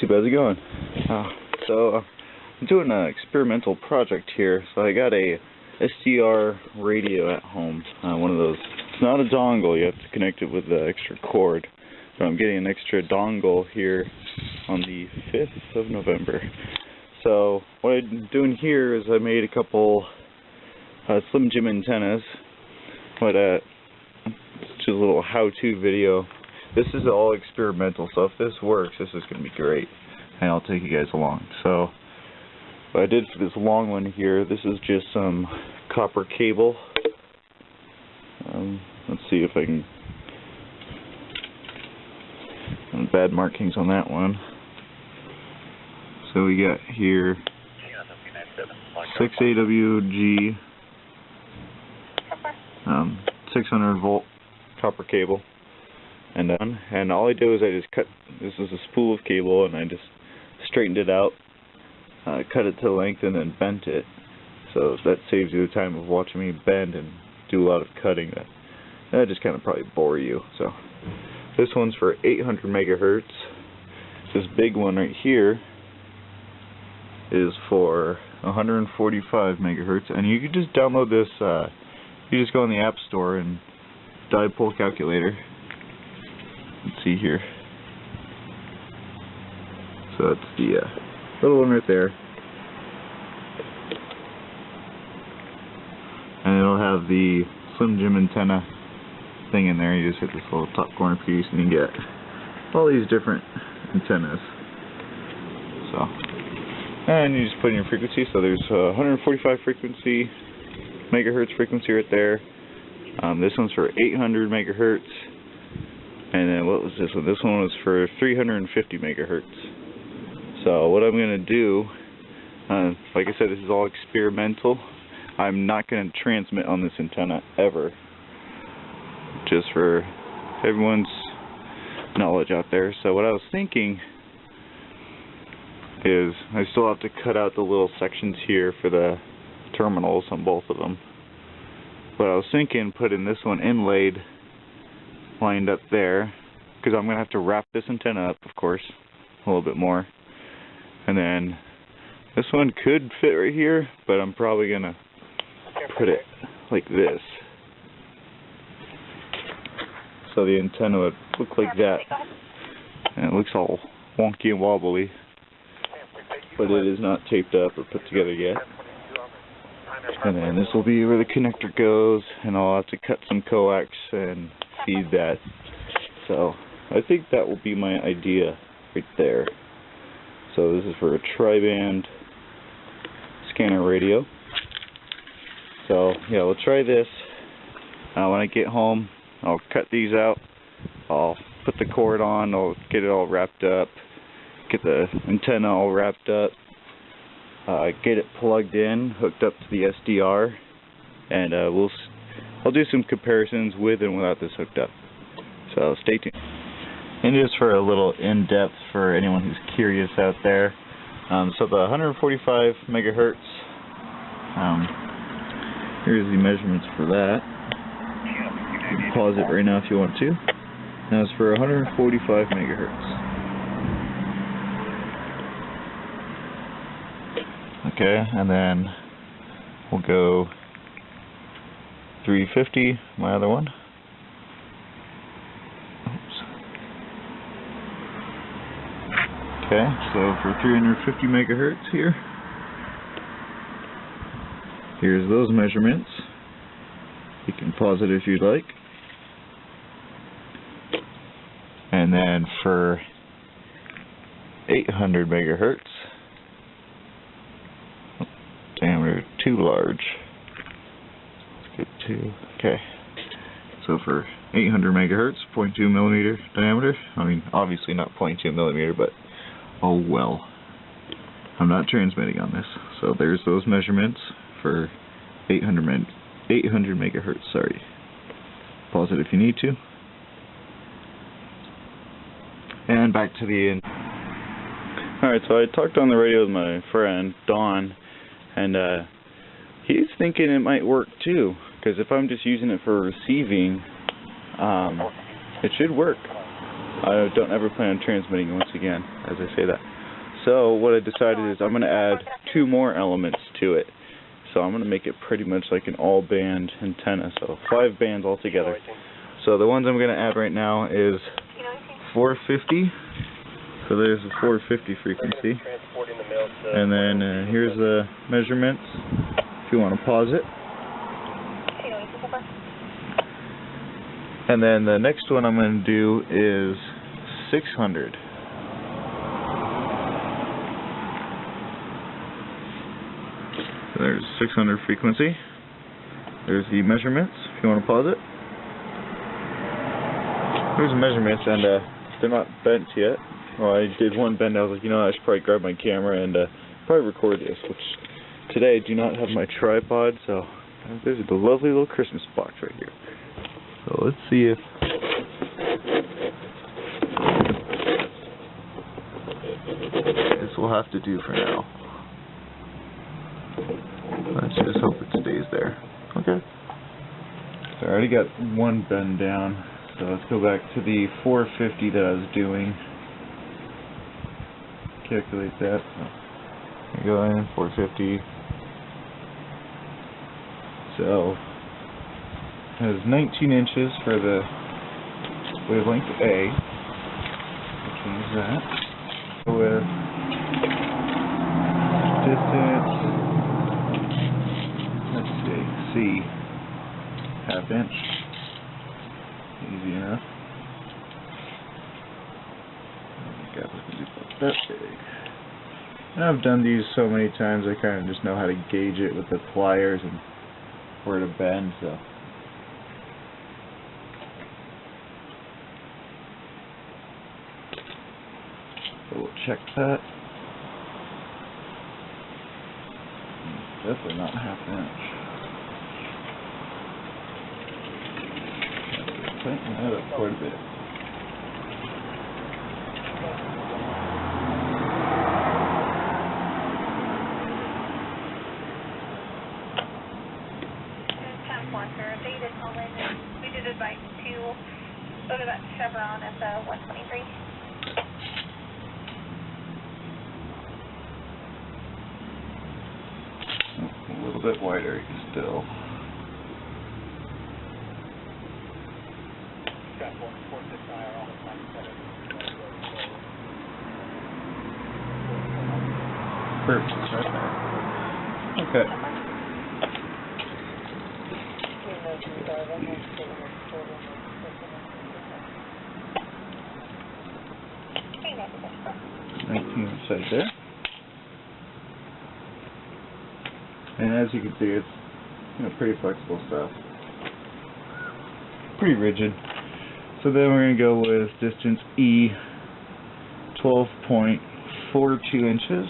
YouTube, how's it going? I'm doing an experimental project here. So I got a SDR radio at home, one of those. It's not a dongle, you have to connect it with the extra cord. But I'm getting an extra dongle here on the 5th of November. So what I'm doing here is I made a couple SLIMJIM antennas. But it's just a little how-to video. This is all experimental, so if this works, this is going to be great. And I'll take you guys along. So what I did for this long one here, this is just some copper cable. Let's see if I can... bad markings on that one. So we got here 6AWG 600 volt copper cable. And all I do is I just cut, this is a spool of cable, and I just straightened it out, cut it to length, and then bent it. So that saves you the time of watching me bend and do a lot of cutting. That just kind of probably bore you. So this one's for 800 megahertz. This big one right here is for 145 megahertz, and you can just download this. You just go on the App Store and dipole calculator. Let's see here. So it's the little one right there, and it'll have the SLIMJIM antenna thing in there. You just hit this little top corner piece, and you get all these different antennas. So, and you just put in your frequency. So there's 145 megahertz frequency right there. This one's for 800 megahertz. And then what was this one? This one was for 350 megahertz. So what I'm going to do, like I said, this is all experimental. I'm not going to transmit on this antenna ever. Just for everyone's knowledge out there. So what I was thinking is I still have to cut out the little sections here for the terminals on both of them. But I was thinking putting this one inlaid, lined up there, because I'm going to have to wrap this antenna up, of course, a little bit more. And then this one could fit right here, but I'm probably going to put it like this. So the antenna would look like that. And it looks all wonky and wobbly, but it is not taped up or put together yet. And then this will be where the connector goes, and I'll have to cut some coax and feed that. So I think that will be my idea right there. So this is for a tri-band scanner radio. So yeah, we'll try this. When I get home, I'll cut these out. I'll put the cord on. I'll get it all wrapped up. Get the antenna all wrapped up. Get it plugged in, hooked up to the SDR, and I'll do some comparisons with and without this hooked up. So stay tuned. And just for a little in-depth for anyone who's curious out there, so the 145 megahertz, here's the measurements for that. You can pause it right now if you want to. Now it's for 145 megahertz. Okay, and then we'll go 350, my other one. Oops. Okay, so for 350 megahertz here, here's those measurements. You can pause it if you'd like. And then for 800 megahertz, diameter too large. Let's get to, okay. So for 800 megahertz, 0.2 millimeter diameter. I mean, obviously not 0.2 millimeter, but oh well. I'm not transmitting on this. So there's those measurements for 800 megahertz. Sorry. Pause it if you need to. And back to the end. Alright, so I talked on the radio with my friend, Don, and he's thinking it might work too, because if I'm just using it for receiving, it should work. I don't ever plan on transmitting once again, as I say that. So what I decided is I'm going to add 2 more elements to it. So I'm going to make it pretty much like an all-band antenna, so 5 bands altogether. So the ones I'm going to add right now is 450. So there's the 450 frequency. And then here's the measurements if you want to pause it. And then the next one I'm going to do is 600. So there's 600 frequency. There's the measurements if you want to pause it. Here's the measurements, and they're not bent yet. Well, I did one bend. I was like, you know, I should probably grab my camera and probably record this, which today I do not have my tripod, so there's a lovely little Christmas box right here. So let's see if this will have to do for now. Let's just hope it stays there. Okay. So I already got one bend down, so let's go back to the 450 that I was doing. Calculate that. Go in 450. So it has 19 inches for the wavelength A. I'll change that. With distance, let's see, C, ½ inch. Easy enough. Got that big. And I've done these so many times, I kind of just know how to gauge it with the pliers and where to bend, so. So we'll check that. Definitely not ½ inch. Tighten that up quite a bit. We did advice to go to that chevron at the 123. A little bit wider still. Perfect, right there. Okay. Right there. And as you can see, it's pretty flexible stuff. Pretty rigid. So then we're going to go with distance E, 12.42 inches.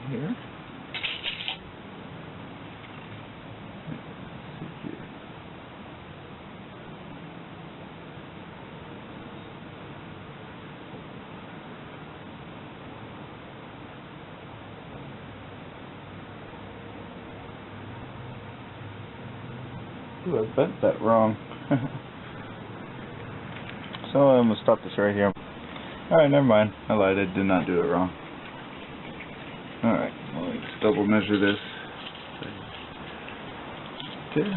Here. Ooh, I bent that wrong. So I'm going to stop this right here. Alright, never mind. I lied. I did not do it wrong. Alright, well, let's double measure this. Okay,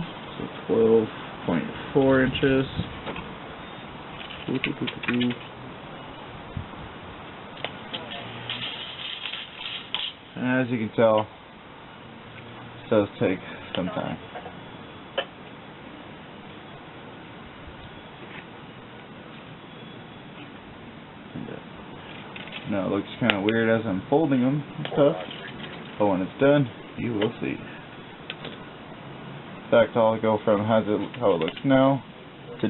so 12.4 inches. And as you can tell, it does take some time. Now it looks kind of weird as I'm folding them and stuff, but when it's done, you will see. In fact, I'll go from how it looks now to...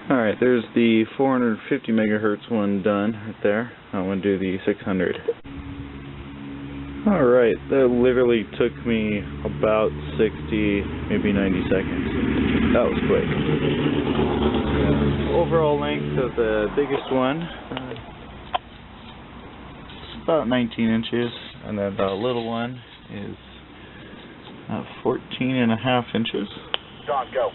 Alright, there's the 450 megahertz one done right there. I want to do the 600. Alright, that literally took me about 60, maybe 90 seconds. That was quick. Overall length of the biggest one, about 19 inches. and then the little one is 14.5 inches. John, go.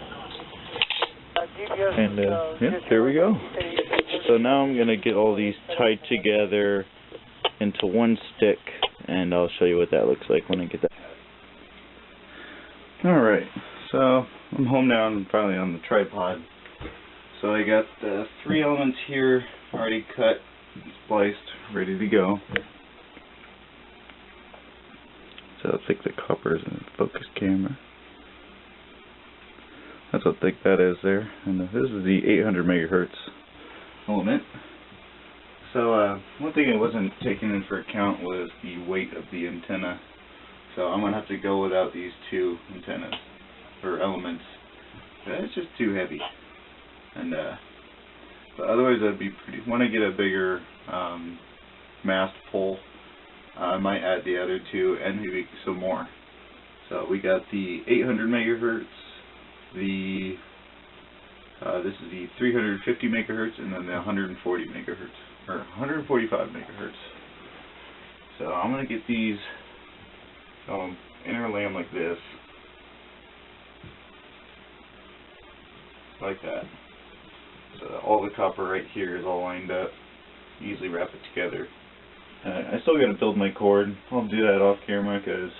And yeah, there we go. So now I'm gonna get all these tied together into one stick, and I'll show you what that looks like when I get that. Alright, so I'm home now and finally on the tripod. So I got the 3 elements here already cut, spliced, ready to go. So how thick the copper is in the focus camera. That's how thick that is there. And this is the 800 megahertz element. So one thing I wasn't taking into account was the weight of the antenna. So I'm going to have to go without these 2 antennas, or elements. It's just too heavy. And but otherwise that'd be pretty. When I get a bigger mast pole, I might add the other 2 and maybe some more. So we got the 800 megahertz, the this is the 350 megahertz, and then the 140 megahertz, or 145 megahertz. So I'm gonna get these interlay them like this, like that. So all the copper right here is all lined up. Easily wrap it together. I still got to build my cord. I'll do that off camera because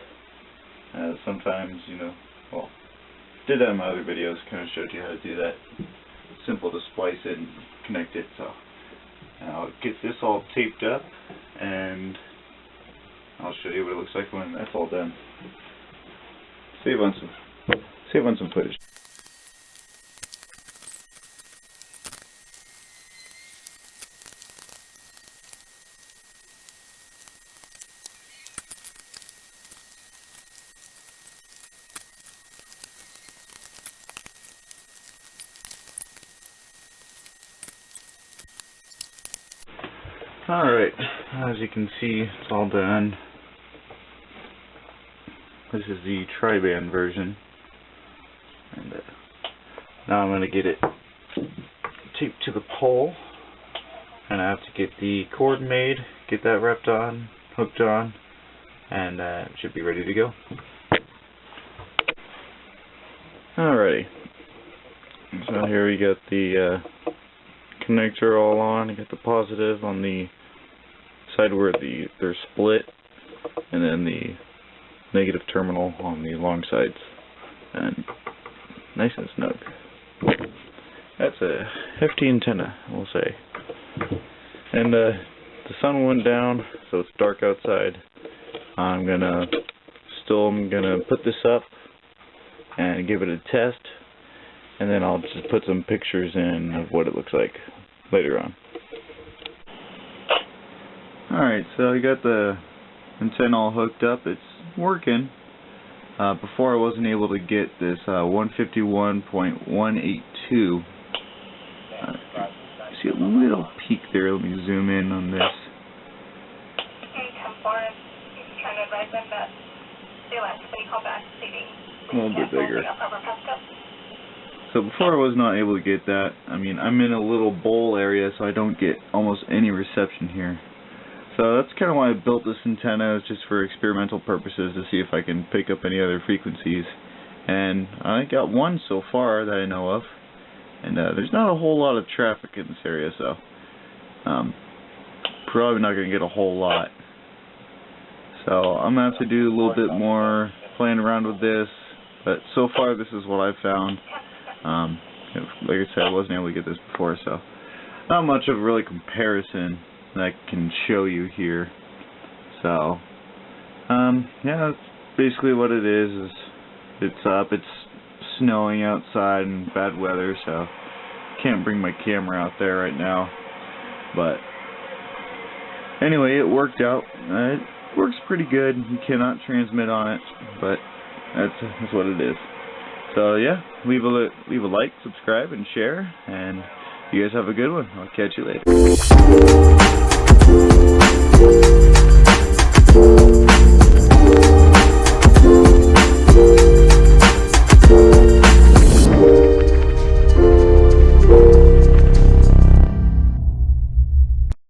sometimes, you know, well, did that in my other videos. Kind of showed you how to do that. It's simple to splice it and connect it. So I'll get this all taped up, and I'll show you what it looks like when that's all done. Save on some footage. Alright, as you can see, it's all done. This is the tri-band version. And now I'm going to get it taped to the pole. And I have to get the cord made, get that wrapped on, hooked on, and it should be ready to go. Alrighty. So here we got the connector all on. You got the positive on the side where they're split, and then the negative terminal on the long sides, and nice and snug. That's a hefty antenna, we'll say. And the sun went down, so it's dark outside. I'm gonna put this up and give it a test, and then I'll just put some pictures in of what it looks like later on. Alright, so I got the antenna all hooked up. It's working. Before I wasn't able to get this 151.182. See a little peak there. Let me zoom in on this. A little bit bigger. So before I was not able to get that. I mean, I'm in a little bowl area, so I don't get almost any reception here. So that's kind of why I built this antenna, just for experimental purposes, to see if I can pick up any other frequencies. And I got one so far that I know of. And there's not a whole lot of traffic in this area, so probably not going to get a whole lot. So I'm going to have to do a little bit more playing around with this. But so far this is what I've found. Like I said, I wasn't able to get this before, so not much of a really comparison that I can show you here. So yeah, that's basically what it is. It's up, it's snowing outside and bad weather, so can't bring my camera out there right now. But anyway, it worked out. It works pretty good. You cannot transmit on it, but that's what it is. So yeah, leave a like, subscribe, and share, and you guys have a good one. I'll catch you later.